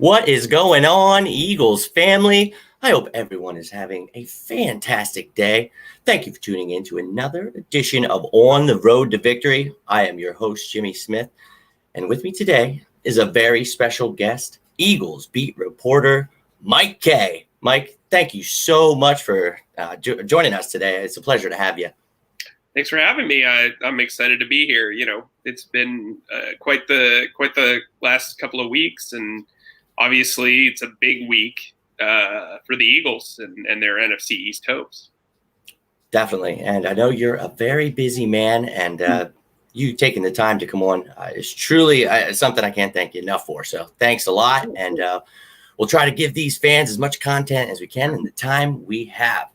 What is going on, Eagles family? I hope everyone is having a fantastic day. Thank you for tuning in to another edition of On the Road to Victory. I am your host, Jimmy Smith, and with me today is a very special guest, Eagles beat reporter Mike Kaye. Mike, thank you so much for joining us today. It's a pleasure to have you. Thanks for having me. I'm excited to be here. You know, it's been quite the last couple of weeks, and obviously it's a big week for the Eagles and their NFC East hopes. Definitely, and I know you're a very busy man, and you taking the time to come on is truly something I can't thank you enough for. So thanks a lot, and we'll try to give these fans as much content as we can in the time we have.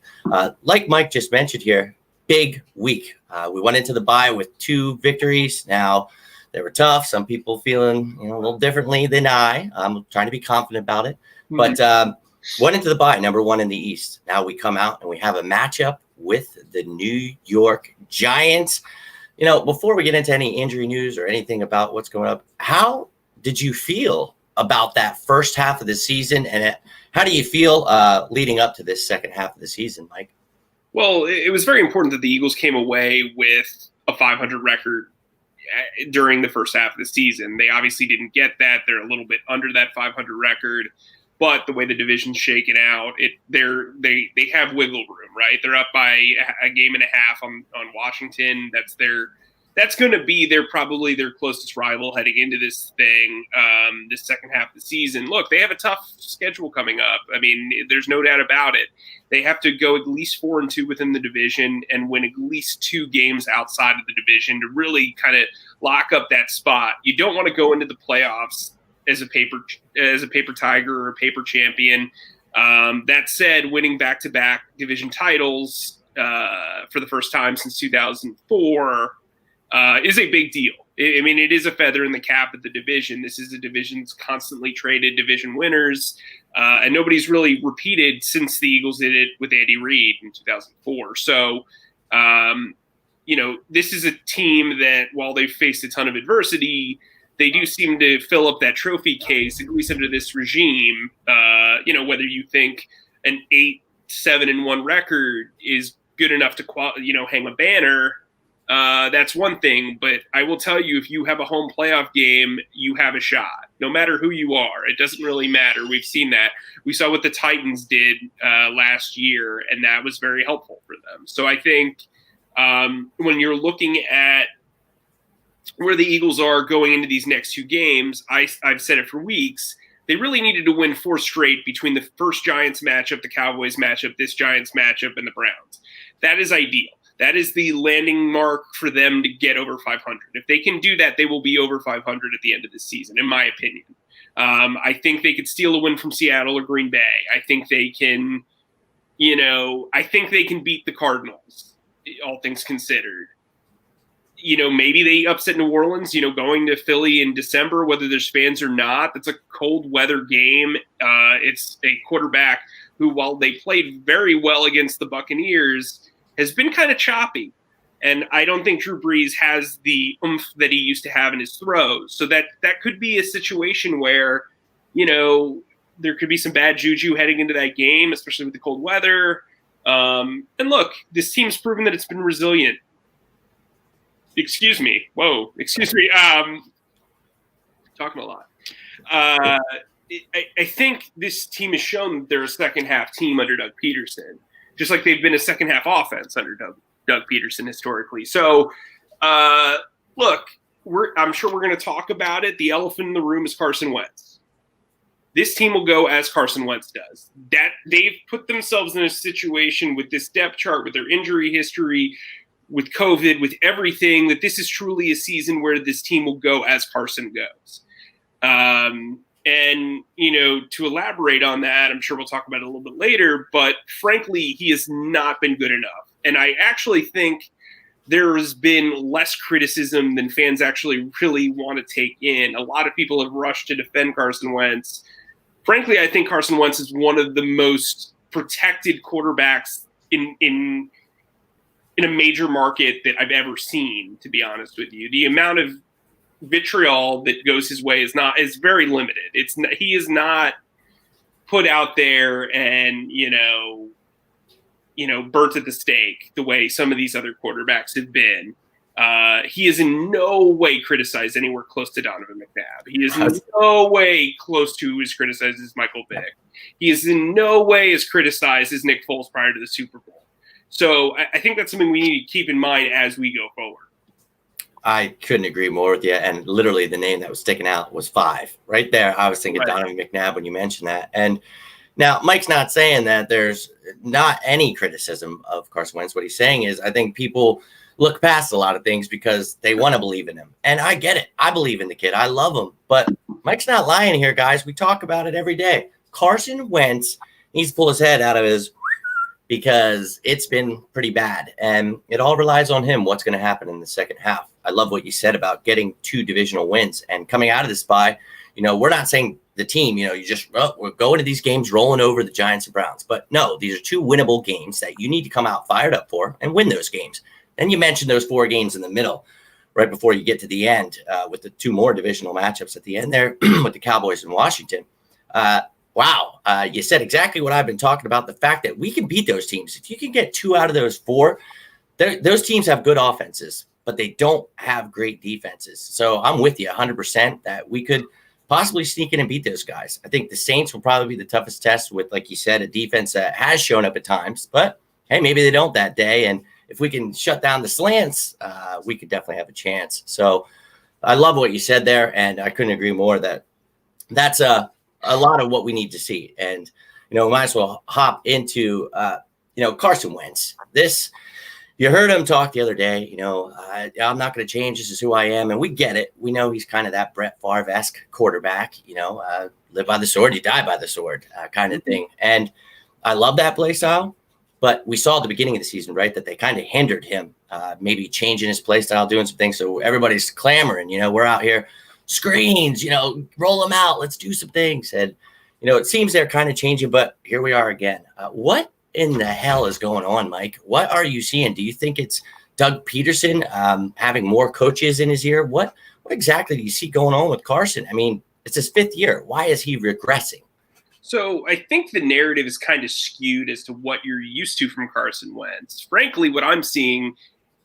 Like Mike just mentioned here, big week. We went into the bye with 2 victories. Now, they were tough. Some people feeling a little differently than I. I'm trying to be confident about it. But went into the bye, number 1 in the East. Now we come out and we have a matchup with the New York Giants. You know, before we get into any injury news or anything about what's going up, how did you feel about that first half of the season? And how do you feel leading up to this second half of the season, Mike? Well, it was very important that the Eagles came away with a 500 record during the first half of the season. They obviously didn't get that. They're a little bit under that 500 record. But the way the division's shaken out, they have wiggle room, right? They're up by a game and a half on Washington. That's going to be probably their closest rival heading into this thing, this second half of the season. Look, they have a tough schedule coming up. I mean, there's no doubt about it. They have to go at least 4-2 within the division and win at least 2 games outside of the division to really kind of lock up that spot. You don't want to go into the playoffs as a paper tiger or a paper champion. That said, winning back-to-back division titles for the first time since 2004 is a big deal. I mean, it is a feather in the cap of the division. This is a division's constantly traded division winners, and nobody's really repeated since the Eagles did it with Andy Reid in 2004. So, this is a team that, while they've faced a ton of adversity, they do seem to fill up that trophy case, at least under this regime. Whether you think an 8-7-1 record is good enough to hang a banner, that's one thing. But I will tell you, if you have a home playoff game, you have a shot, no matter who you are. It doesn't really matter. We've seen that. We saw what the Titans did last year, and that was very helpful for them. So I think when you're looking at where the Eagles are going into these next 2 games, I've said it for weeks, they really needed to win 4 straight between the first Giants matchup, the Cowboys matchup, this Giants matchup, and the Browns. That is ideal. That is the landing mark for them to get over 500. If they can do that, they will be over 500 at the end of the season, in my opinion. I think they could steal a win from Seattle or Green Bay. I think they can, beat the Cardinals, all things considered. Maybe they upset New Orleans, going to Philly in December, whether there's fans or not. That's a cold weather game. It's a quarterback who, while they played very well against the Buccaneers, has been kind of choppy. And I don't think Drew Brees has the oomph that he used to have in his throws. So that could be a situation where, there could be some bad juju heading into that game, especially with the cold weather. And look, this team's proven that it's been resilient. Excuse me. Whoa. Excuse me. Talking a lot. I think this team has shown they're a second half team under Doug Peterson, just like they've been a second half offense under Doug Peterson historically. So, look, I'm sure we're going to talk about it. The elephant in the room is Carson Wentz. This team will go as Carson Wentz does. That they've put themselves in a situation with this depth chart, with their injury history, with COVID, with everything, that this is truly a season where this team will go as Carson goes. And, to elaborate on that, I'm sure we'll talk about it a little bit later, but frankly, he has not been good enough. And I actually think there has been less criticism than fans actually really want to take in. A lot of people have rushed to defend Carson Wentz. Frankly, I think Carson Wentz is one of the most protected quarterbacks in a major market that I've ever seen, to be honest with you. The amount of vitriol that goes his way is very limited. He is not put out there and burnt at the stake the way some of these other quarterbacks have been. He is in no way criticized anywhere close to Donovan McNabb. He is in no way close to as criticized as Michael Vick. He is in no way as criticized as Nick Foles prior to the Super Bowl. So I think that's something we need to keep in mind as we go forward. I couldn't agree more with you. And literally the name that was sticking out was 5 right there. I was thinking Donovan McNabb when you mentioned that. And now Mike's not saying that there's not any criticism of Carson Wentz. What he's saying is I think people look past a lot of things because they want to believe in him. And I get it. I believe in the kid. I love him. But Mike's not lying here, guys. We talk about it every day. Carson Wentz needs to pull his head out of his because it's been pretty bad. And it all relies on him, what's going to happen in the second half. I love what you said about getting 2 divisional wins and coming out of this bye. We're not saying the team, we're going to these games rolling over the Giants and Browns. But no, these are 2 winnable games that you need to come out fired up for and win those games. Then you mentioned those 4 games in the middle right before you get to the end with the 2 more divisional matchups at the end there with the Cowboys and Washington. Wow, you said exactly what I've been talking about, the fact that we can beat those teams. If you can get 2 out of those 4, those teams have good offenses, but they don't have great defenses. So I'm with you 100% that we could possibly sneak in and beat those guys. I think the Saints will probably be the toughest test with, like you said, a defense that has shown up at times. But, hey, maybe they don't that day. And if we can shut down the slants, we could definitely have a chance. So I love what you said there, and I couldn't agree more that that's a lot of what we need to see. And, we might as well hop into, Carson Wentz. You heard him talk the other day, I'm not going to change. This is who I am. And we get it. We know he's kind of that Brett Favre-esque quarterback, live by the sword, you die by the sword kind of thing. And I love that play style. But we saw at the beginning of the season, right, that they kind of hindered him, maybe changing his play style, doing some things. So everybody's clamoring, we're out here, screens, roll them out. Let's do some things. And, it seems they're kind of changing, but here we are again. What in the hell is going on, Mike? What are you seeing? Do you think it's Doug Peterson having more coaches in his ear? What exactly do you see going on with Carson? I mean, it's his 5th year. Why is he regressing? So I think the narrative is kind of skewed as to what you're used to from Carson Wentz. Frankly, what I'm seeing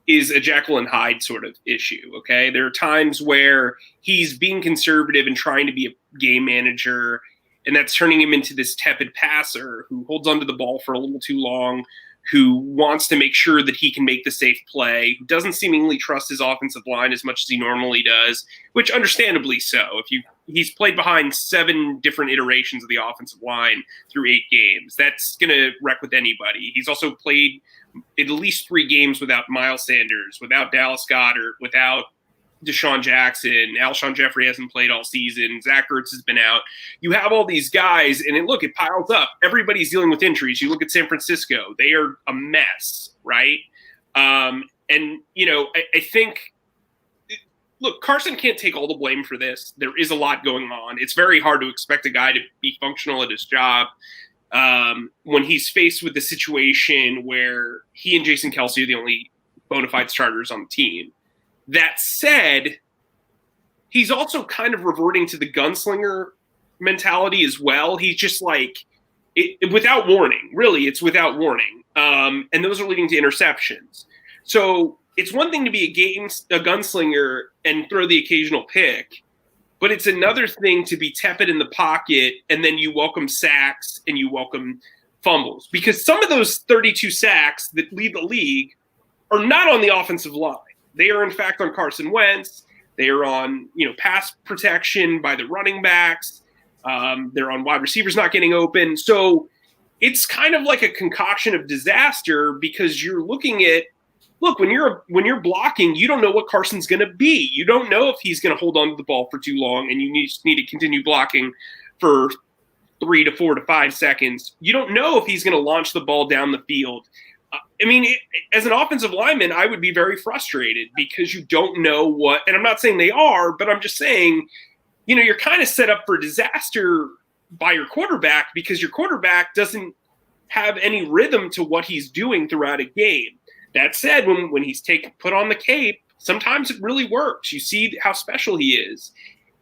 is a Jekyll and Hyde sort of issue, okay? There are times where he's being conservative and trying to be a game manager, and that's turning him into this tepid passer who holds onto the ball for a little too long, who wants to make sure that he can make the safe play, who doesn't seemingly trust his offensive line as much as he normally does, which understandably so. He's played behind 7 different iterations of the offensive line through 8 games. That's going to wreck with anybody. He's also played at least 3 games without Miles Sanders, without Dallas Goedert, without Deshaun Jackson. Alshon Jeffrey hasn't played all season. Zach Ertz has been out. You have all these guys, and it piles up. Everybody's dealing with injuries. You look at San Francisco. They are a mess, right? I think – look, Carson can't take all the blame for this. There is a lot going on. It's very hard to expect a guy to be functional at his job when he's faced with the situation where he and Jason Kelce are the only bona fide starters on the team. That said, he's also kind of reverting to the gunslinger mentality as well. He's just without warning. Really, it's without warning. And those are leading to interceptions. So it's one thing to be a gunslinger and throw the occasional pick, but it's another thing to be tepid in the pocket and then you welcome sacks and you welcome fumbles. Because some of those 32 sacks that lead the league are not on the offensive line. They are, in fact, on Carson Wentz. They are on, pass protection by the running backs. They're on wide receivers not getting open. So it's kind of like a concoction of disaster because you're looking at, when you're blocking, you don't know what Carson's going to be. You don't know if he's going to hold on to the ball for too long, and you need to continue blocking for 3 to 4 to 5 seconds. You don't know if he's going to launch the ball down the field. As an offensive lineman, I would be very frustrated because you don't know what, and I'm not saying they are, but I'm just saying, you're kind of set up for disaster by your quarterback because your quarterback doesn't have any rhythm to what he's doing throughout a game. That said, when he's put on the cape, sometimes it really works. You see how special he is.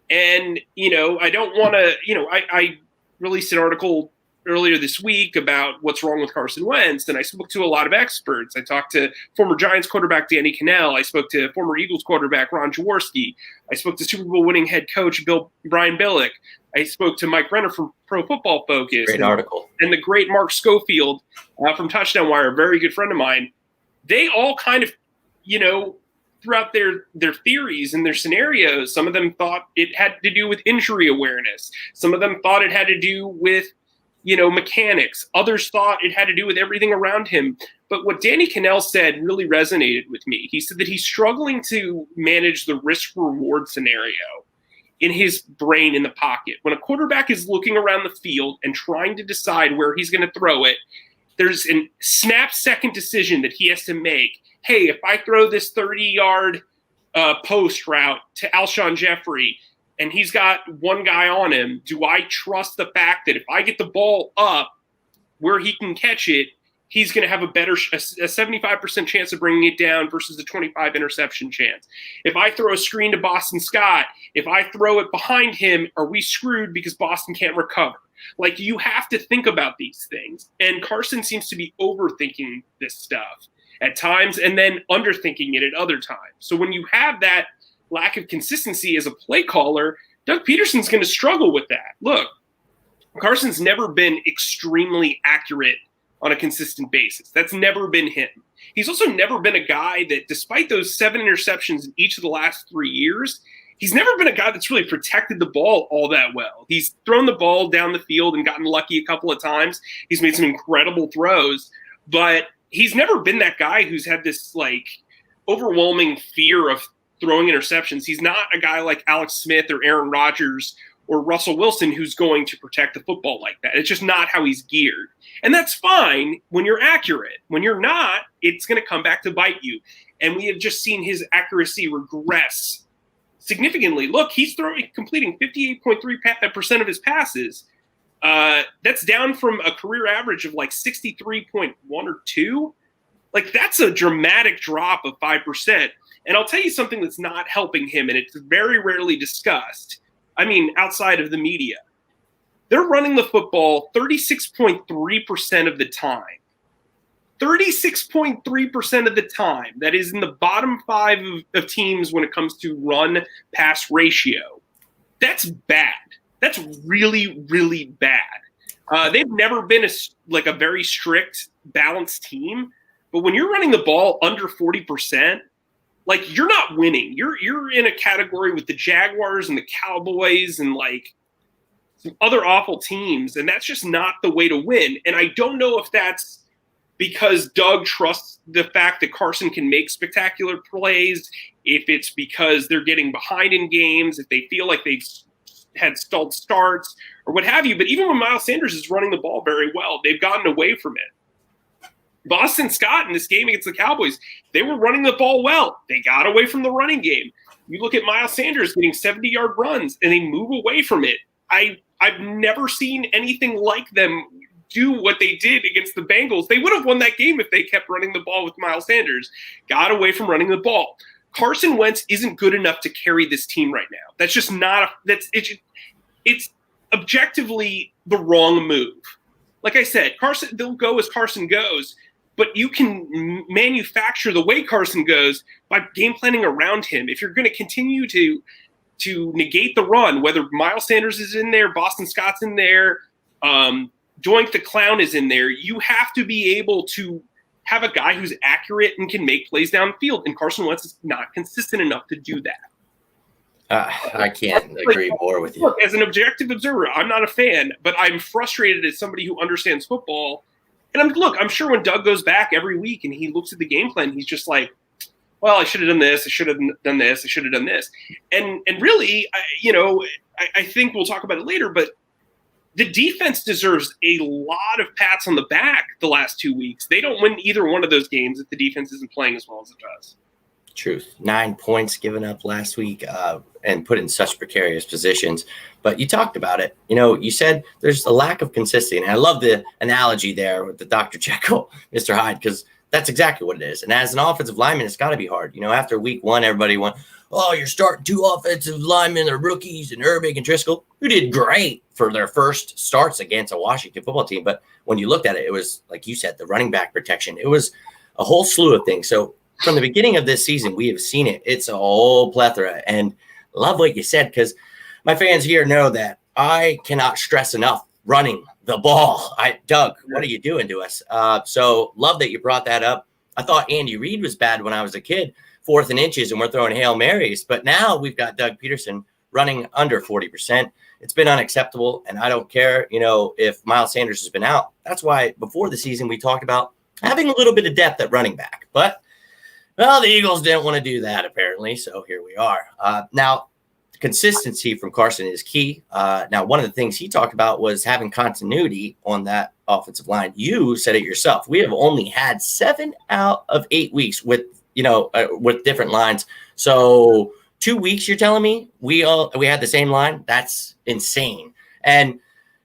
And, I don't want to, I released an article earlier this week about what's wrong with Carson Wentz, and I spoke to a lot of experts. I talked to former Giants quarterback Danny Cannell. I spoke to former Eagles quarterback Ron Jaworski. I spoke to Super Bowl winning head coach Brian Billick. I spoke to Mike Renner from Pro Football Focus. Great article. And the great Mark Schofield from Touchdown Wire, a very good friend of mine. They all kind of, throughout their theories and their scenarios, some of them thought it had to do with injury awareness. Some of them thought it had to do with mechanics. Others thought it had to do with everything around him. But what Danny Cannell said really resonated with me. He said that he's struggling to manage the risk-reward scenario in his brain in the pocket. When a quarterback is looking around the field and trying to decide where he's going to throw it, there's a snap-second decision that he has to make. Hey, if I throw this 30-yard post route to Alshon Jeffrey, and he's got one guy on him, do I trust the fact that if I get the ball up where he can catch it, he's going to have a 75% chance of bringing it down versus the 25 interception chance? If I throw a screen to Boston Scott, if I throw it behind him, are we screwed because Boston can't recover? Like, you have to think about these things. And Carson seems to be overthinking this stuff at times and then underthinking it at other times. So when you have that lack of consistency as a play caller, Doug Peterson's going to struggle with that. Look, Carson's never been extremely accurate on a consistent basis. That's never been him. He's also never been a guy that, despite those 7 interceptions in each of the last 3 years, he's never been a guy that's really protected the ball all that well. He's thrown the ball down the field and gotten lucky a couple of times. He's made some incredible throws, but he's never been that guy who's had this overwhelming fear of throwing interceptions. He's not a guy like Alex Smith or Aaron Rodgers or Russell Wilson who's going to protect the football like that. It's just not how he's geared. And that's fine when you're accurate. When you're not, it's going to come back to bite you. And we have just seen his accuracy regress significantly. Look, he's completing 58.3% of his passes. That's down from a career average of 63.1 or 2. That's a dramatic drop of 5%. And I'll tell you something that's not helping him, and it's very rarely discussed. I mean, outside of the media. They're running the football 36.3% of the time. 36.3% of the time. That is in the bottom 5 of teams when it comes to run-pass ratio. That's bad. That's really, really bad. They've never been a very strict, balanced team. But when you're running the ball under 40%, you're not winning. You're in a category with the Jaguars and the Cowboys and some other awful teams, and that's just not the way to win. And I don't know if that's because Doug trusts the fact that Carson can make spectacular plays, if it's because they're getting behind in games, if they feel like they've had stalled starts or what have you. But even when Miles Sanders is running the ball very well, they've gotten away from it. Boston Scott in this game against the Cowboys, they were running the ball well. They got away from the running game. You look at Miles Sanders getting 70-yard runs, and they move away from it. I've never seen anything like them do what they did against the Bengals. They would have won that game if they kept running the ball with Miles Sanders. Got away from running the ball. Carson Wentz isn't good enough to carry this team right now. That's just not – it's objectively the wrong move. Like I said, Carson, they'll go as Carson goes, but you can manufacture the way Carson goes by game planning around him. If you're going to continue to negate the run, whether Miles Sanders is in there, Boston Scott's in there, Doink the Clown is in there, you have to be able to have a guy who's accurate and can make plays downfield. And Carson Wentz is not consistent enough to do that. I can't agree more with you. Look, as an objective observer, I'm not a fan, but I'm frustrated as somebody who understands football. And I'm sure when Doug goes back every week and he looks at the game plan, he's just like, well, I should have done this. I should have done this. I should have done this. And really, I think we'll talk about it later, but the defense deserves a lot of pats on the back the last 2 weeks. They don't win either one of those games if the defense isn't playing as well as it does. Truth. 9 points given up last week and put in such precarious positions. But you talked about it. You said there's a lack of consistency. And I love the analogy there with the Dr. Jekyll, Mr. Hyde, because That's exactly what it is. And as an offensive lineman, it's got to be hard. After week one, everybody went, oh, you're starting 2 offensive linemen, they're rookies, and Herbig and Driscoll, who did great for their first starts against a Washington football team. But when you looked at it, it was, like you said, the running back protection. It was a whole slew of things. So from the beginning of this season, we have seen it. It's a whole plethora. And love what you said, because my fans here know that I cannot stress enough running the ball. Doug, what are you doing to us? So love that you brought that up. I thought Andy Reid was bad when I was a kid, 4th and inches, and we're throwing Hail Marys. But now we've got Doug Peterson running under 40%. It's been unacceptable, and I don't care, if Miles Sanders has been out. That's why before the season we talked about having a little bit of depth at running back. But, well, the Eagles didn't want to do that, apparently, so here we are. Now, consistency from Carson is key. Now, one of the things he talked about was having continuity on that offensive line. You said it yourself. We have only had 7 out of 8 weeks with different lines. So 2 weeks, you're telling me we had the same line? That's insane. And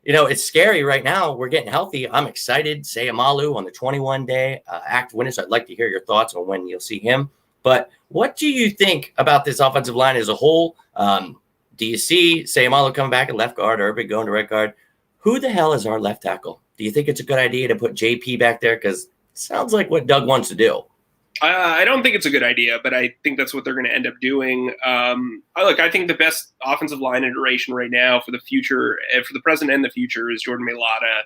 it's scary right now. We're getting healthy. I'm excited. Sayamalu on the 21-day active winner. So I'd like to hear your thoughts on when you'll see him. But what do you think about this offensive line as a whole? Do you see Sayamalu coming back at left guard, Herbig going to right guard? Who the hell is our left tackle? Do you think it's a good idea to put JP back there? Because it sounds like what Doug wants to do. I don't think it's a good idea, but I think that's what they're going to end up doing. I think the best offensive line iteration right now for the future, for the present and the future, is Jordan Mailata,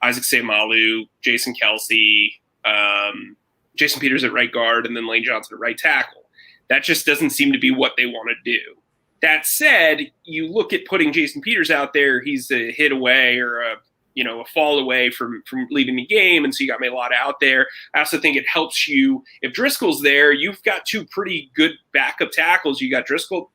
Isaac Sayamalu, Jason Kelce, Jason Peters at right guard, and then Lane Johnson at right tackle. That just doesn't seem to be what they want to do. That said, you look at putting Jason Peters out there, he's a hit away or a fall away from leaving the game, and so you got Mailata out there. I also think it helps you if Driscoll's there. You've got 2 pretty good backup tackles. You got Driscoll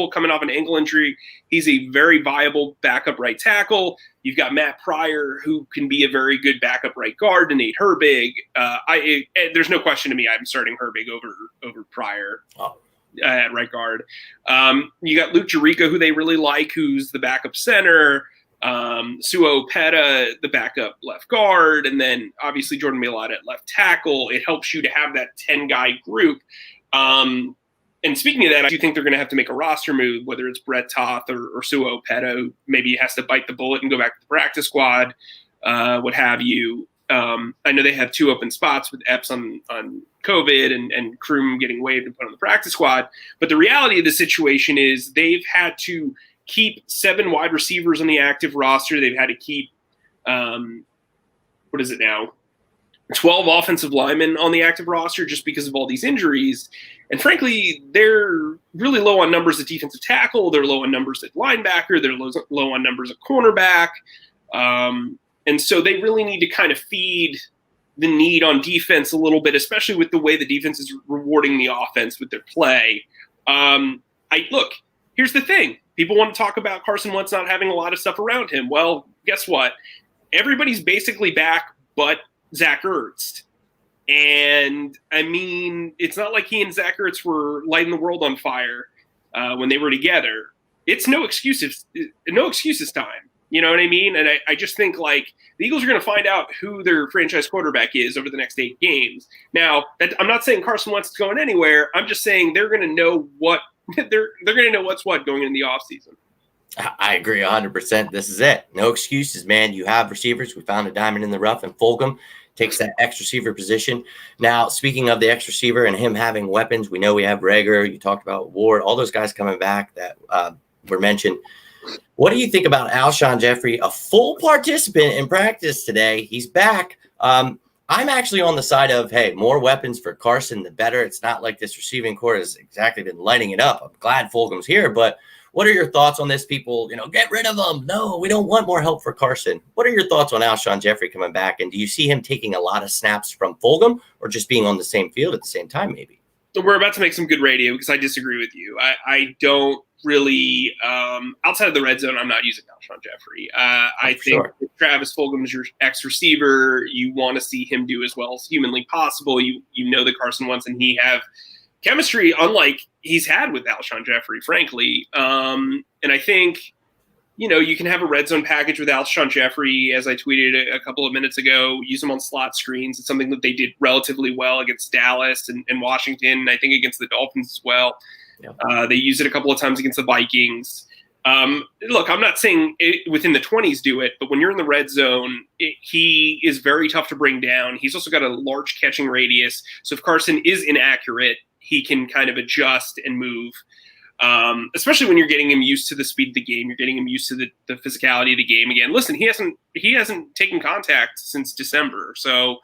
coming off an ankle injury. He's a very viable backup right tackle. You've got Matt Pryor, who can be a very good backup right guard to Nate Herbig. There's no question to me I'm starting Herbig over Pryor. At right guard. You got Luke Jericho, who they really like, who's the backup center. Suo Peta, the backup left guard, and then obviously Jordan Mailata at left tackle. It helps you to have that 10-guy group. And speaking of that, I do think they're going to have to make a roster move, whether it's Brett Toth or Suo Peta, who maybe has to bite the bullet and go back to the practice squad, what have you. I know they have 2 open spots with Epps on COVID and Kroom getting waived and put on the practice squad. But the reality of the situation is they've had to keep 7 wide receivers on the active roster. They've had to keep, 12 offensive linemen on the active roster just because of all these injuries. And frankly, they're really low on numbers at defensive tackle. They're low on numbers at linebacker. They're low on numbers at cornerback. And so they really need to kind of feed the need on defense a little bit, especially with the way the defense is rewarding the offense with their play. Here's the thing. People want to talk about Carson Wentz not having a lot of stuff around him. Well, guess what? Everybody's basically back but Zach Ertz. And, it's not like he and Zach Ertz were lighting the world on fire when they were together. It's no excuses time. You know what I mean? And I just think, the Eagles are going to find out who their franchise quarterback is over the next 8 games. Now, I'm not saying Carson Wentz is going anywhere. I'm just saying they're going to know what – they're going to know what's what going into the offseason. I agree 100%. This is it. No excuses, man. You have receivers. We found a diamond in the rough, and Fulgham takes that X receiver position. Now, speaking of the X receiver and him having weapons, we know we have Reagor. You talked about Ward, all those guys coming back that were mentioned. What do you think about Alshon Jeffrey, a full participant in practice today? He's back. I'm actually on the side of, hey, more weapons for Carson, the better. It's not like this receiving core has exactly been lighting it up. I'm glad Fulgham's here, but what are your thoughts on this? People, get rid of him. No, we don't want more help for Carson. What are your thoughts on Alshon Jeffrey coming back? And do you see him taking a lot of snaps from Fulgham or just being on the same field at the same time, maybe? So we're about to make some good radio because I disagree with you. I don't really, outside of the red zone, I'm not using Alshon Jeffrey. I think if Travis Fulgham is your X receiver, you want to see him do as well as humanly possible. You know that Carson Wentz and he have chemistry unlike he's had with Alshon Jeffrey, frankly. And I think you can have a red zone package with Alshon Jeffrey, as I tweeted a couple of minutes ago. Use them on slot screens. It's something that they did relatively well against Dallas and Washington, and I think against the Dolphins as well. Yeah. They used it a couple of times against the Vikings. Look, I'm not saying within the 20s do it, but when you're in the red zone, he is very tough to bring down. He's also got a large catching radius. So if Carson is inaccurate, he can kind of adjust and move. Especially when you're getting him used to the speed of the game, you're getting him used to the physicality of the game again. Listen, he hasn't taken contact since December, so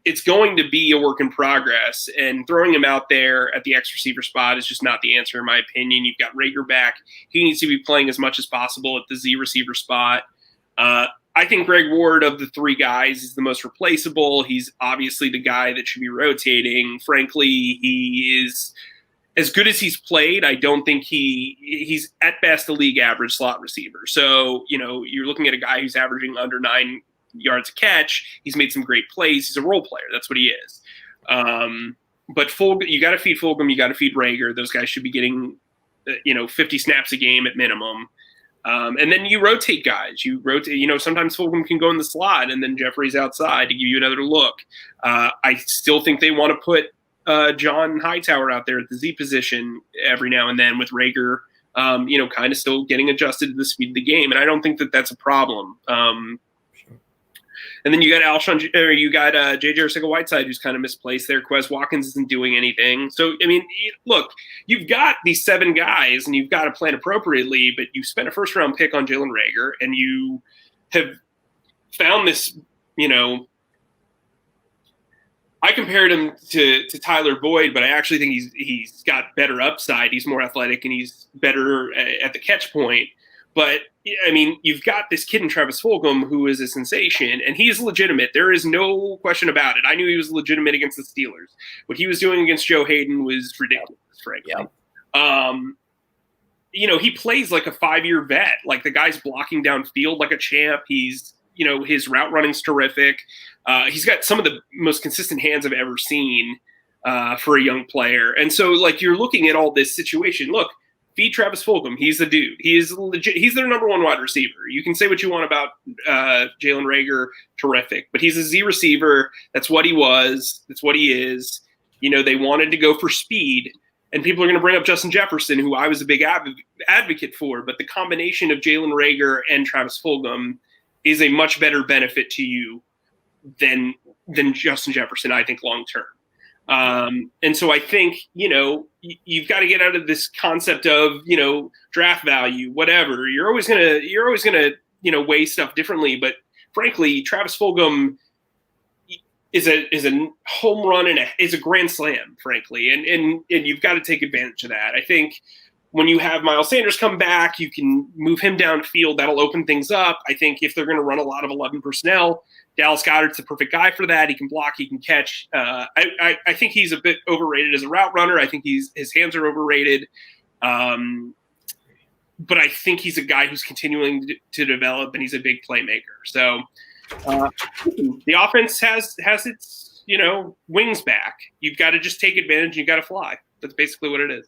it's going to be a work in progress. And throwing him out there at the X receiver spot is just not the answer, in my opinion. You've got Rager back; he needs to be playing as much as possible at the Z receiver spot. I think Greg Ward, of the three guys, is the most replaceable. He's obviously the guy that should be rotating. Frankly, he is. As good as he's played, I don't think he's at best a league average slot receiver. So, you're looking at a guy who's averaging under 9 yards a catch. He's made some great plays. He's a role player. That's what he is. But you got to feed Fulgham. You got to feed Rager. Those guys should be getting, 50 snaps a game at minimum. And then you rotate guys. You rotate, sometimes Fulgham can go in the slot and then Jeffrey's outside to give you another look. I still think they want to put John Hightower out there at the Z position every now and then with Rager, kind of still getting adjusted to the speed of the game. And I don't think that that's a problem. And then you got J.J. Arcega-Whiteside, who's kind of misplaced there. Quez Watkins isn't doing anything. So, look, you've got these 7 guys and you've got to plan appropriately, but you spent a first-round pick on Jalen Rager and you have found this, I compared him to Tyler Boyd, but I actually think he's got better upside. He's more athletic and he's better at the catch point. But, you've got this kid in Travis Fulgham who is a sensation, and he's legitimate. There is no question about it. I knew he was legitimate against the Steelers. What he was doing against Joe Hayden was ridiculous, frankly. Yeah. He plays like a 5-year vet. Like, the guy's blocking downfield like a champ. He's his route running's terrific. He's got some of the most consistent hands I've ever seen for a young player. And so, you're looking at all this situation. Look, feed Travis Fulgham. He's the dude. He is legit. He's their number 1 wide receiver. You can say what you want about Jalen Rager. Terrific. But he's a Z receiver. That's what he was. That's what he is. They wanted to go for speed. And people are going to bring up Justin Jefferson, who I was a big advocate for. But the combination of Jalen Rager and Travis Fulgham is a much better benefit to you than Justin Jefferson, I think, long term. And so I think, you've got to get out of this concept of, draft value, whatever. You're always gonna, weigh stuff differently. But frankly, Travis Fulgham is a home run and is a grand slam, frankly. And you've got to take advantage of that. I think when you have Miles Sanders come back, you can move him downfield. That'll open things up. I think if they're going to run a lot of 11 personnel, Dallas Goedert's the perfect guy for that. He can block, he can catch. I think he's a bit overrated as a route runner. I think his hands are overrated. But I think he's a guy who's continuing to develop, and he's a big playmaker. So the offense has its, wings back. You've got to just take advantage. You've got to fly. That's basically what it is.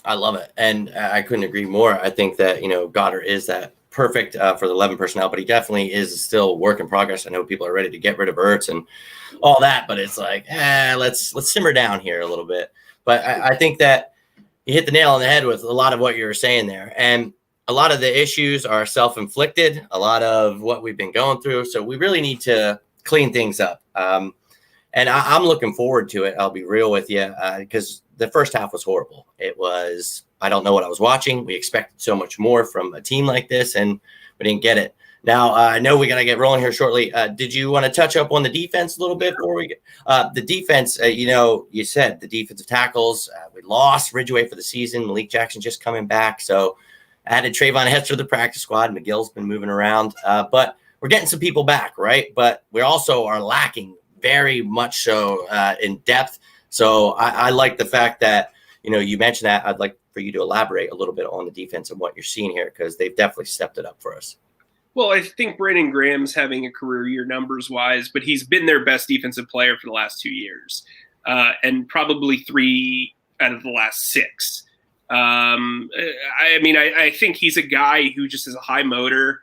I love it. And I couldn't agree more. I think that, Goddard is that perfect for the 11 personnel, but he definitely is still work in progress. I know people are ready to get rid of Ertz and all that, but it's like, let's simmer down here a little bit. But I think that you hit the nail on the head with a lot of what you were saying there. And a lot of the issues are self-inflicted, a lot of what we've been going through. So we really need to clean things up. And I'm looking forward to it. I'll be real with you because the first half was horrible. It was, I don't know what I was watching. We expected so much more from a team like this, and we didn't get it. Now, I know we got to get rolling here shortly. Did you want to touch up on the defense a little bit before we get the defense? You said the defensive tackles. We lost Ridgeway for the season. Malik Jackson just coming back. So added Trayvon Hester to the practice squad. McGill's been moving around. But we're getting some people back, right? But we also are lacking very much so in depth. So I like the fact that, you mentioned that. I'd like for you to elaborate a little bit on the defense and what you're seeing here, because they've definitely stepped it up for us. Well, I think Brandon Graham's having a career year numbers-wise, but he's been their best defensive player for the last 2 years, and probably 3 out of the last 6. I think he's a guy who just has a high motor.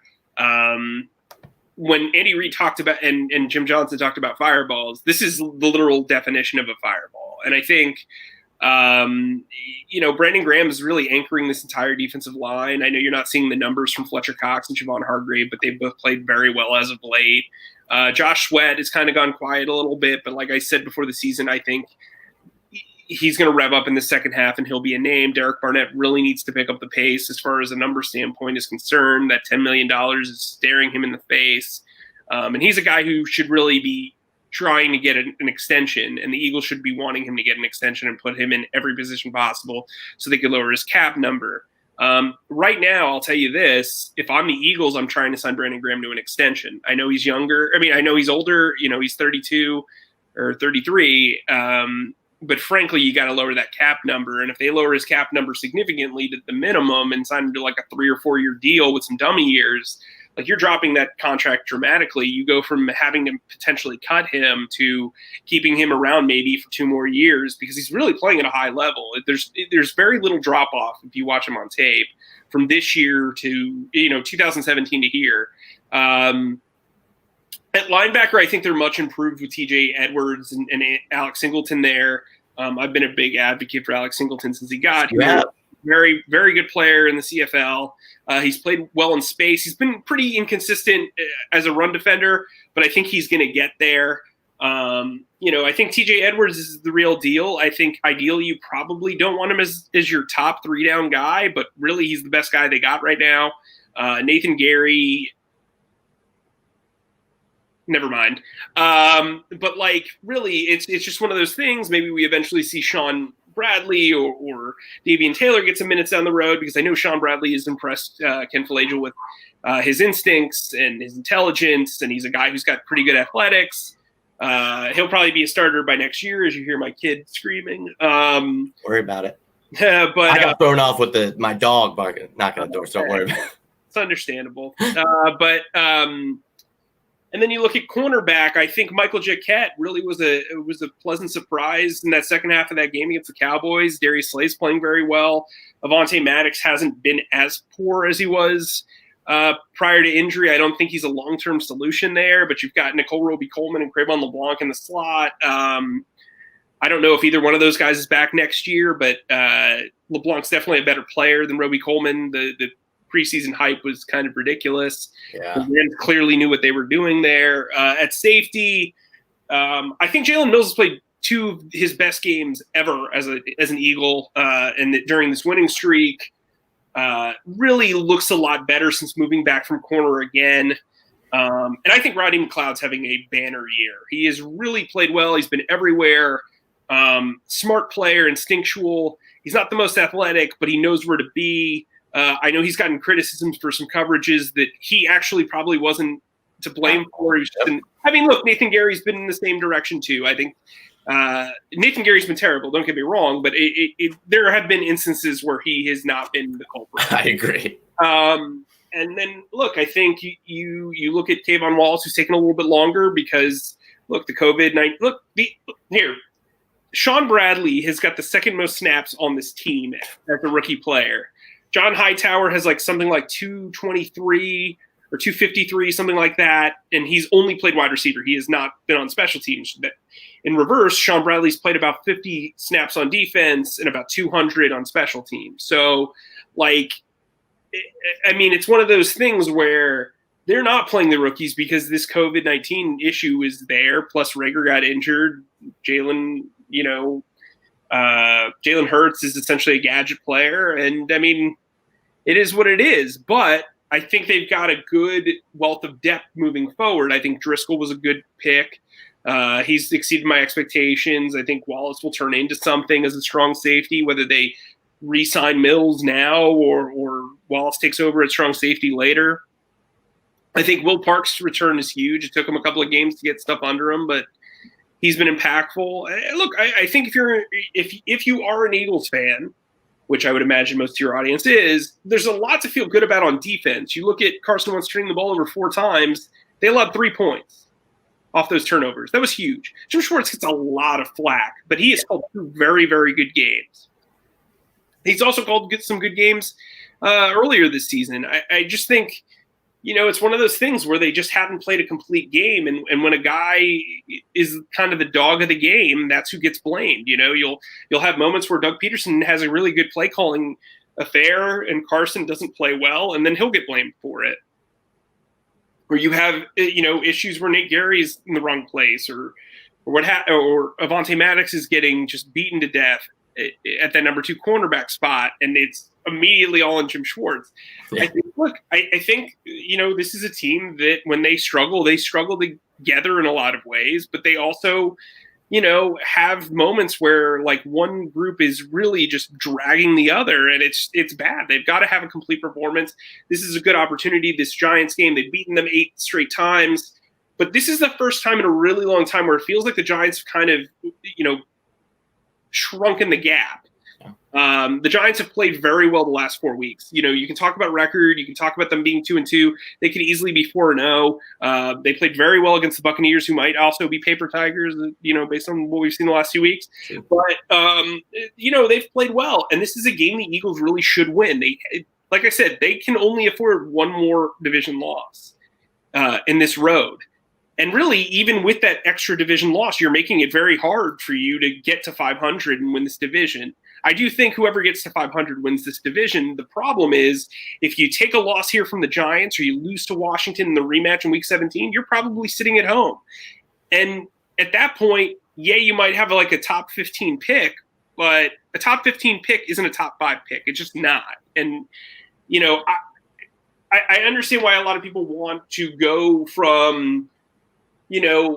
When Andy Reid talked about and Jim Johnson talked about fireballs, this is the literal definition of a fireball. And I think, Brandon Graham is really anchoring this entire defensive line. I know you're not seeing the numbers from Fletcher Cox and Javon Hargrave, but they've both played very well as of late. Josh Sweat has kind of gone quiet a little bit, but like I said before the season, I think he's going to rev up in the second half and he'll be a name. Derek Barnett really needs to pick up the pace as far as a number standpoint is concerned. That $10 million is staring him in the face. And he's a guy who should really be trying to get an extension, and the Eagles should be wanting him to get an extension and put him in every position possible so they could lower his cap number. Right now, I'll tell you this. If I'm the Eagles, I'm trying to sign Brandon Graham to an extension. I know he's younger. I know he's older. He's 32 or 33. But frankly, you got to lower that cap number. And if they lower his cap number significantly to the minimum and sign him to like a 3 or 4 year deal with some dummy years, like you're dropping that contract dramatically. You go from having to potentially cut him to keeping him around maybe for 2 more years because he's really playing at a high level. There's very little drop off if you watch him on tape from this year to 2017 to here. At linebacker, I think they're much improved with TJ Edwards and Alex Singleton there. I've been a big advocate for Alex Singleton since he got here. Yeah. Very, very good player in the CFL. He's played well in space. He's been pretty inconsistent as a run defender, but I think he's going to get there. I think TJ Edwards is the real deal. I think ideally you probably don't want him as your top 3 down guy, but really he's the best guy they got right now. Nathan Gary, never mind. But really, it's just one of those things. Maybe we eventually see Sean Bradley or Davian Taylor get some minutes down the road because I know Sean Bradley has impressed Ken Falajah with his instincts and his intelligence, and he's a guy who's got pretty good athletics. He'll probably be a starter by next year, as you hear my kid screaming. Worry about it. But I got thrown off with my dog barking, knocking on the door, so don't worry about it. It's understandable. And then you look at cornerback. I think Michael Jacquet really was a pleasant surprise in that second half of that game against the Cowboys. Darius Slay's playing very well. Avonte Maddox hasn't been as poor as he was prior to injury. I don't think he's a long-term solution there, but you've got Nicole Roby-Coleman and Cravon LeBlanc in the slot. I don't know if either one of those guys is back next year, but LeBlanc's definitely a better player than Roby-Coleman. The preseason hype was kind of ridiculous. Yeah. The Rams clearly knew what they were doing there. At safety, I think Jalen Mills has played 2 of his best games ever as an Eagle, and during this winning streak. Really looks a lot better since moving back from corner again. And I think Rodney McLeod's having a banner year. He has really played well. He's been everywhere. Smart player, instinctual. He's not the most athletic, but he knows where to be. I know he's gotten criticisms for some coverages that he actually probably wasn't to blame for. Look, Nathan Gary's been in the same direction too. I think Nathan Gary's been terrible. Don't get me wrong, but there have been instances where he has not been the culprit. I agree. And then look, I think you look at Tavon Wallace, who's taken a little bit longer because look, the COVID-19. Here. Sean Bradley has got the second most snaps on this team as a rookie player. John Hightower has something like 223 or 253, something like that, and he's only played wide receiver. He has not been on special teams. In reverse, Sean Bradley's played about 50 snaps on defense and about 200 on special teams. So, it's one of those things where they're not playing the rookies because this COVID-19 issue is there, plus Rager got injured. Jalen Hurts is essentially a gadget player, and it is what it is, but I think they've got a good wealth of depth moving forward. I think Driscoll was a good pick. He's exceeded my expectations. I think Wallace will turn into something as a strong safety, whether they re-sign Mills now or Wallace takes over at strong safety later. I think Will Parks' return is huge. It took him a couple of games to get stuff under him, but he's been impactful. Look, I think if you are an Eagles fan, which I would imagine most of your audience is, there's a lot to feel good about on defense. You look at Carson Wentz turning the ball over 4 times. They allowed 3 points off those turnovers. That was huge. Jim Schwartz gets a lot of flack, but he has called 2 very, very good games. He's also called some good games earlier this season. I just think, it's one of those things where they just haven't played a complete game. And when a guy is kind of the dog of the game, that's who gets blamed. You'll have moments where Doug Peterson has a really good play calling affair and Carson doesn't play well, and then he'll get blamed for it. Or you have, issues where Nate Gary's in the wrong place, or Avonte Maddox is getting just beaten to death at that number 2 cornerback spot, and it's immediately all on Jim Schwartz. Yeah. I think, this is a team that when they struggle together in a lot of ways, but they also, have moments where like one group is really just dragging the other, and it's bad. They've got to have a complete performance. This is a good opportunity. This Giants game, they've beaten them 8 straight times, but this is the first time in a really long time where it feels like the Giants have kind of, shrunken the gap. The Giants have played very well the last 4 weeks. You can talk about record. You can talk about them being 2-2. They could easily be 4-0. They played very well against the Buccaneers, who might also be paper tigers, based on what we've seen the last few weeks. But, they've played well. And this is a game the Eagles really should win. Like I said, they can only afford one more division loss in this road. And really, even with that extra division loss, you're making it very hard for you to get to 500 and win this division. I do think whoever gets to 500 wins this division. The problem is if you take a loss here from the Giants or you lose to Washington in the rematch in Week 17, you're probably sitting at home. And at that point, you might have like a top 15 pick, but a top 15 pick isn't a top 5 pick. It's just not. And, I understand why a lot of people want to go from –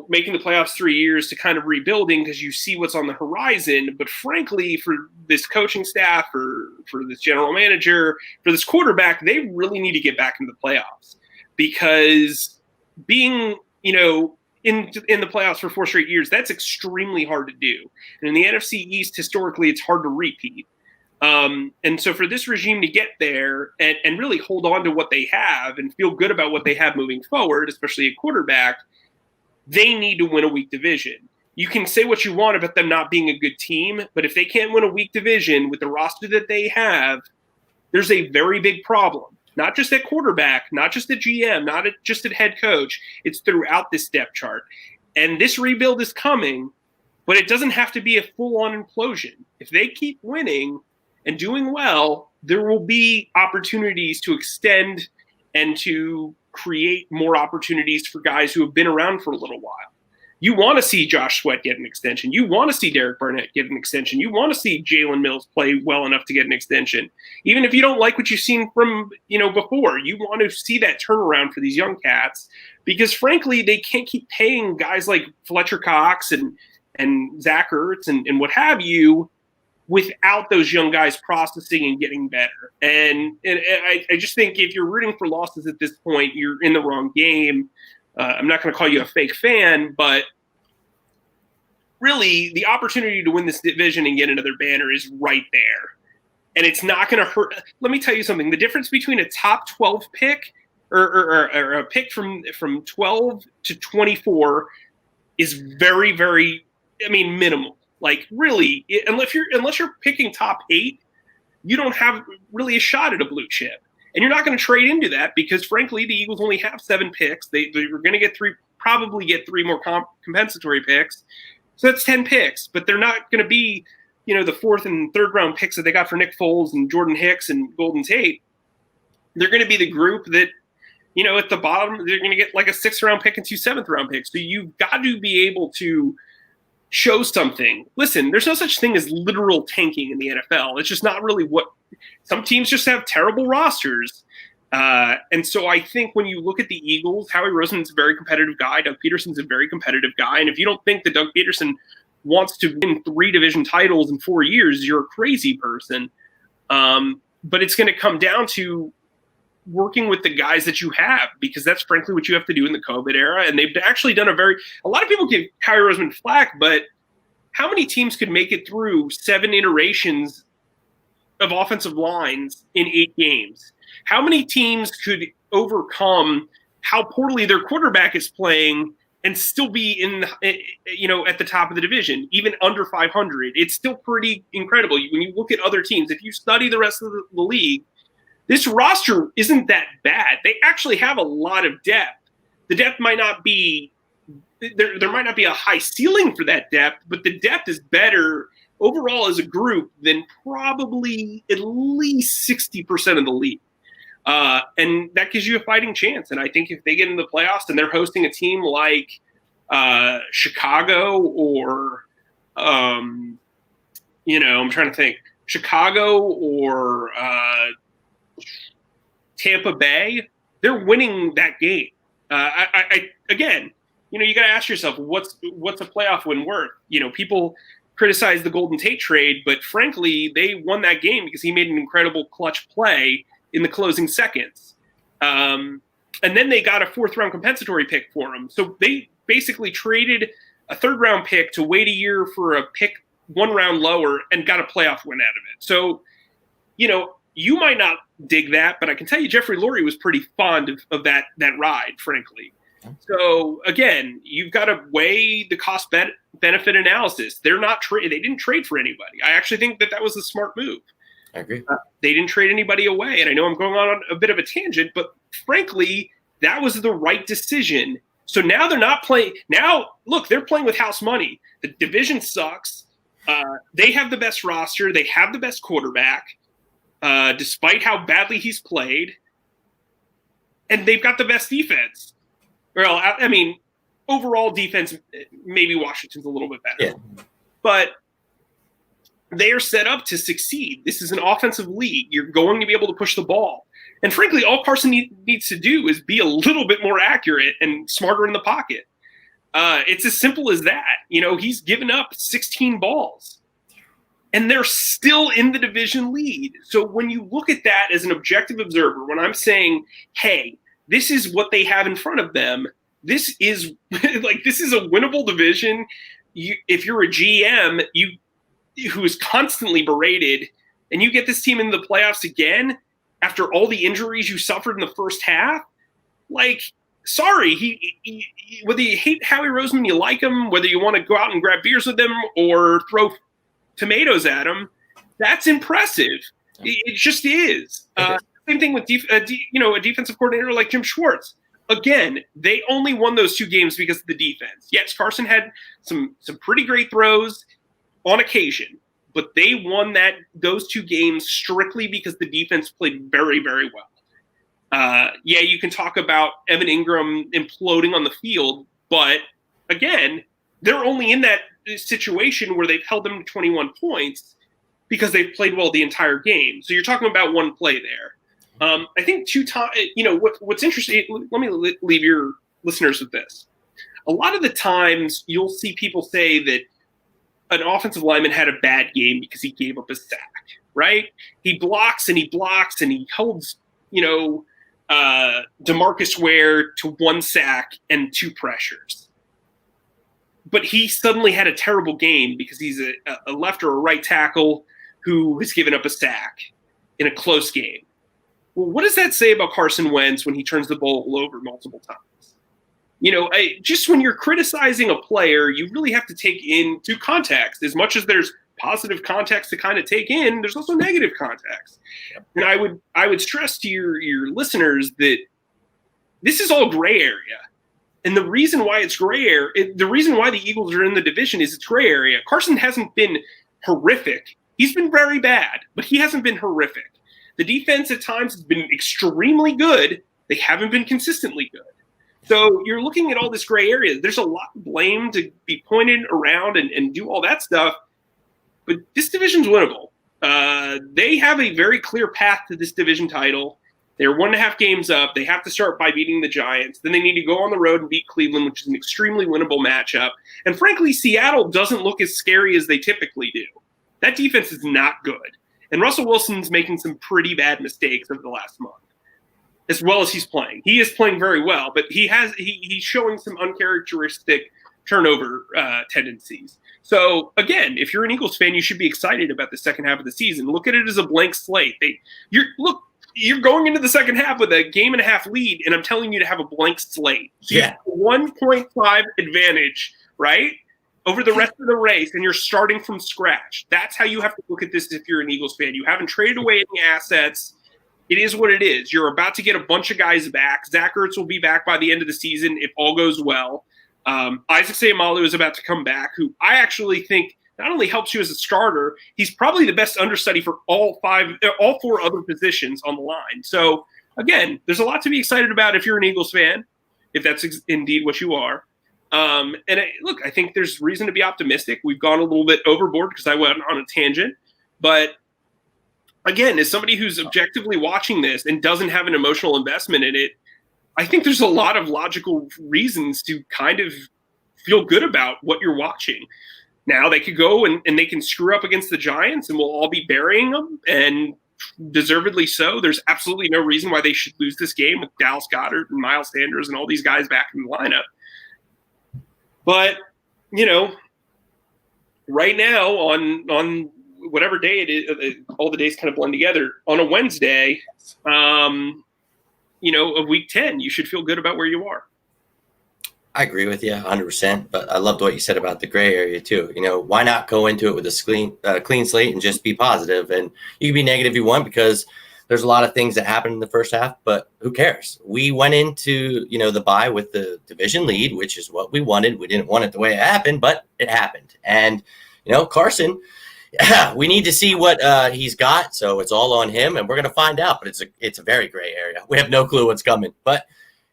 making the playoffs 3 years to kind of rebuilding because you see what's on the horizon. But frankly, for this coaching staff, for this general manager, for this quarterback, they really need to get back into the playoffs, because being, in the playoffs for 4 straight years, that's extremely hard to do. And in the NFC East, historically, it's hard to repeat. And so for this regime to get there and really hold on to what they have and feel good about what they have moving forward, especially at quarterback, they need to win a weak division. You can say what you want about them not being a good team, but if they can't win a weak division with the roster that they have, there's a very big problem. Not just at quarterback, not just at GM, not just at head coach. It's throughout this depth chart. And this rebuild is coming, but it doesn't have to be a full-on implosion. If they keep winning and doing well, there will be opportunities to extend and to create more opportunities for guys who have been around for a little while. You want to see Josh Sweat get an extension. You want to see Derek Barnett get an extension. You want to see Jalen Mills play well enough to get an extension. Even if you don't like what you've seen from, before, you want to see that turnaround for these young cats, because frankly, they can't keep paying guys like Fletcher Cox and Zach Ertz and what have you without those young guys processing and getting better. And I just think if you're rooting for losses at this point, you're in the wrong game. I'm not going to call you a fake fan, but really the opportunity to win this division and get another banner is right there. And it's not going to hurt. Let me tell you something. The difference between a top 12 pick or a pick from 12 to 24 is very, very, minimal. Like really, unless you're picking top 8, you don't have really a shot at a blue chip, and you're not going to trade into that because, frankly, the Eagles only have 7 picks. They're going to get 3 more compensatory picks, so that's 10 picks. But they're not going to be, the 4th and 3rd round picks that they got for Nick Foles and Jordan Hicks and Golden Tate. They're going to be the group that, at the bottom, they're going to get like a 6th round pick and 2 7th round picks. So you've got to be able to show something. Listen, there's no such thing as literal tanking in the NFL. It's just not really what some teams just have terrible rosters. And so I think when you look at the Eagles, Howie Roseman's a very competitive guy. Doug Peterson's a very competitive guy. And if you don't think that Doug Peterson wants to win 3 division titles in 4 years, you're a crazy person. But it's going to come down to working with the guys that you have, because that's frankly what you have to do in the COVID era. And they've actually done a lot of people give Howie Roseman flack, but how many teams could make it through 7 iterations of offensive lines in 8 games? How many teams could overcome how poorly their quarterback is playing and still be at the top of the division, even under 500. It's still pretty incredible. When you look at other teams, if you study the rest of the league, this roster isn't that bad. They actually have a lot of depth. The depth might not be there might not be a high ceiling for that depth, but the depth is better overall as a group than probably at least 60% of the league. And that gives you a fighting chance. And I think if they get in the playoffs and they're hosting a team like Chicago or, I'm trying to think, Chicago or Tampa Bay, they're winning that game. Again, you got to ask yourself, what's a playoff win worth? People criticize the Golden Tate trade, but frankly, they won that game because he made an incredible clutch play in the closing seconds. And then they got a 4th-round compensatory pick for him. So they basically traded a 3rd-round pick to wait a year for a pick 1 round lower and got a playoff win out of it. So, you might not dig that, but I can tell you Jeffrey Lurie was pretty fond of that ride, frankly. So, again, you've got to weigh the cost-benefit analysis. They didn't trade for anybody. I actually think that was a smart move. I agree. They didn't trade anybody away. And I know I'm going on a bit of a tangent, but frankly, that was the right decision. So now they're not playing. Now, look, they're playing with house money. The division sucks. They have the best roster. They have the best quarterback, despite how badly he's played. And they've got the best defense. Well, I mean, overall defense, maybe Washington's a little bit better. Yeah. But they are set up to succeed. This is an offensive league. You're going to be able to push the ball. And frankly, all Carson needs to do is be a little bit more accurate and smarter in the pocket. It's as simple as that. He's given up 16 balls. And they're still in the division lead. So when you look at that as an objective observer, when I'm saying, hey, this is what they have in front of them, this is this is a winnable division. If you're a GM, who is constantly berated, and you get this team in the playoffs again after all the injuries you suffered in the first half, sorry, whether you hate Howie Roseman, you like him, whether you want to go out and grab beers with him or throw tomatoes at him, that's impressive. It just is. Same thing with a defensive coordinator like Jim Schwartz. Again, they only won those 2 games because of the defense. Yes, Carson had some pretty great throws on occasion, but they won those 2 games strictly because the defense played very, very well. You can talk about Evan Ingram imploding on the field, but again, they're only in that situation where they've held them to 21 points because they've played well the entire game. So you're talking about one play there. I think 2 times, what's interesting, let me leave your listeners with this. A lot of the times you'll see people say that an offensive lineman had a bad game because he gave up a sack, right? He blocks and he holds, DeMarcus Ware to 1 sack and 2 pressures. But he suddenly had a terrible game because he's a left or a right tackle who has given up a sack in a close game. Well, what does that say about Carson Wentz when he turns the ball over multiple times? Just when you're criticizing a player, you really have to take into context. As much as there's positive context to kind of take in, there's also negative context. And I would stress to your listeners that this is all gray area. And the reason why it's gray area, the reason why the Eagles are in the division is it's gray area. Carson hasn't been horrific. He's been very bad, but he hasn't been horrific. The defense at times has been extremely good. They haven't been consistently good. So you're looking at all this gray area. There's a lot of blame to be pointed around and do all that stuff. But this division's winnable. They have a very clear path to this division title. They're 1.5 games up. They have to start by beating the Giants. Then they need to go on the road and beat Cleveland, which is an extremely winnable matchup. And frankly, Seattle doesn't look as scary as they typically do. That defense is not good. And Russell Wilson's making some pretty bad mistakes over the last month, as well as he's playing. He is playing very well, but he's showing some uncharacteristic turnover tendencies. So, again, if you're an Eagles fan, you should be excited about the second half of the season. Look at it as a blank slate. you're going into the second half with a game and a half lead, and I'm telling you to have a blank slate. So you have a 1.5 advantage, right, over the rest of the race, and you're starting from scratch. That's how you have to look at this if you're an Eagles fan. You haven't traded away any assets. It is what it is. You're about to get a bunch of guys back. Zach Ertz will be back by the end of the season if all goes well. Isaac Seumalo is about to come back, who I actually think not only helps you as a starter, he's probably the best understudy for all four other positions on the line. So, again, there's a lot to be excited about if you're an Eagles fan, if that's indeed what you are. Look, I think there's reason to be optimistic. We've gone a little bit overboard because I went on a tangent. But, again, as somebody who's objectively watching this and doesn't have an emotional investment in it, I think there's a lot of logical reasons to kind of feel good about what you're watching. Now they could go and they can screw up against the Giants and we'll all be burying them, and deservedly so. There's absolutely no reason why they should lose this game with Dallas Goedert and Miles Sanders and all these guys back in the lineup. But, right now on whatever day it is, all the days kind of blend together. On a Wednesday, of week 10, you should feel good about where you are. I agree with you 100%, but I loved what you said about the gray area too. Why not go into it with a clean slate and just be positive? And you can be negative if you want, because there's a lot of things that happened in the first half, but who cares? We went into, the bye with the division lead, which is what we wanted. We didn't want it the way it happened, but it happened. And, Carson, we need to see what he's got. So it's all on him, and we're going to find out, but it's a very gray area. We have no clue what's coming, but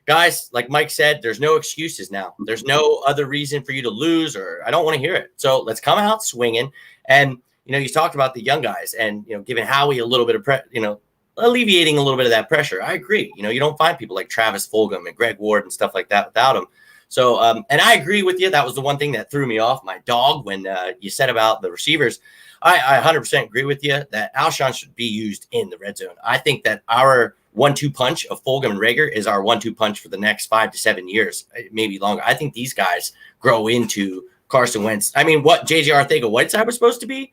guys, like Mike said, there's no excuses now. There's no other reason for you to lose, or I don't want to hear it. So let's come out swinging. And, you talked about the young guys and, giving Howie a little bit of, alleviating a little bit of that pressure. I agree. You don't find people like Travis Fulgham and Greg Ward and stuff like that without him. So, and I agree with you. That was the one thing that threw me off my dog when you said about the receivers. I 100% agree with you that Alshon should be used in the red zone. I think that our 1-2 punch of Fulgham and Rager is our 1-2 punch for the next 5 to 7 years, maybe longer. I think these guys grow into Carson Wentz. I mean, what J.J. Arcega-Whiteside was supposed to be,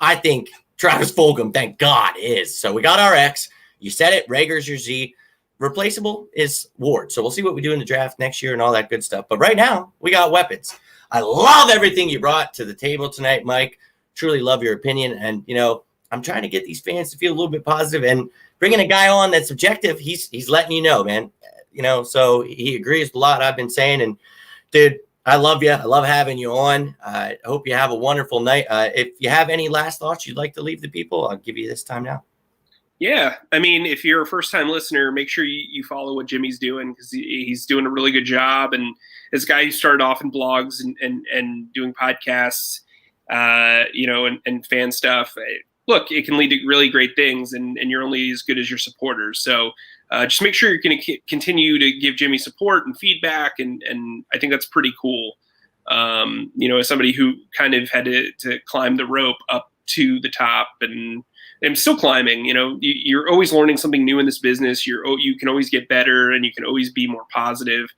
I think Travis Fulgham, thank God, is. So we got our X. You said it. Rager's your Z. Replaceable is Ward. So we'll see what we do in the draft next year and all that good stuff. But right now, we got weapons. I love everything you brought to the table tonight, Mike. Truly love your opinion. And, I'm trying to get these fans to feel a little bit positive, and bringing a guy on that's objective, he's letting you know, man. So he agrees with a lot I've been saying. And, dude, I love you. I love having you on. I hope you have a wonderful night. If you have any last thoughts you'd like to leave the people, I'll give you this time now. Yeah. I mean, if you're a first-time listener, make sure you follow what Jimmy's doing, because he's doing a really good job. And this guy who started off in blogs and doing podcasts, and fan stuff, look, it can lead to really great things, and you're only as good as your supporters. So just make sure you're going to continue to give Jimmy support and feedback, and I think that's pretty cool. As somebody who kind of had to climb the rope up to the top, and I'm still climbing, you're always learning something new in this business. You can always get better, and you can always be more positive,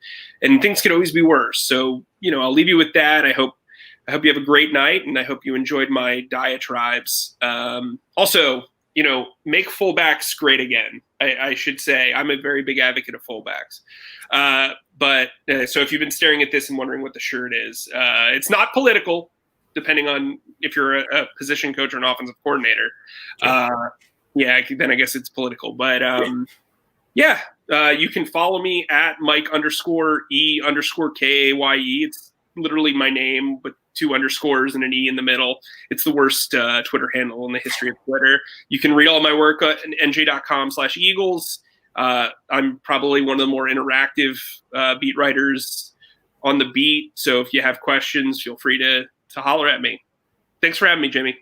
and things can always be worse. So, I'll leave you with that. I hope you have a great night, and I hope you enjoyed my diatribes. Also, make fullbacks great again. I should say I'm a very big advocate of fullbacks. So if you've been staring at this and wondering what the shirt is, it's not political, depending on if you're a position coach or an offensive coordinator. Sure. Then I guess it's political. But you can follow me at Mike_E_KAYE. It's literally my name, but 2 underscores and an E in the middle. It's the worst Twitter handle in the history of Twitter. You can read all my work at nj.com/Eagles. I'm probably one of the more interactive beat writers on the beat. So if you have questions, feel free to holler at me. Thanks for having me, Jimmy.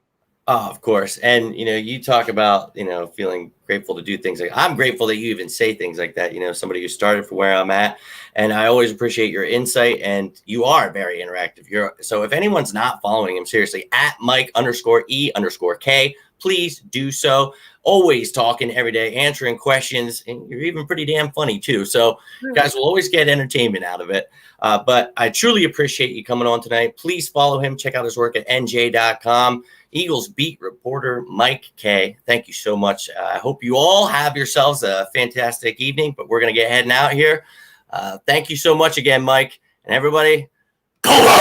Oh, of course. And, you talk about, feeling grateful to do things like, I'm grateful that you even say things like that, somebody who started from where I'm at. And I always appreciate your insight, and you are very interactive. So if anyone's not following him, seriously, at Mike_E_K, please do so. Always talking every day, answering questions, and you're even pretty damn funny too. So you guys will always get entertainment out of it. But I truly appreciate you coming on tonight. Please follow him. Check out his work at nj.com. Eagles beat reporter Mike Kaye. Thank you so much. I hope you all have yourselves a fantastic evening, but we're going to get heading out here. Thank you so much again, Mike, and everybody. Go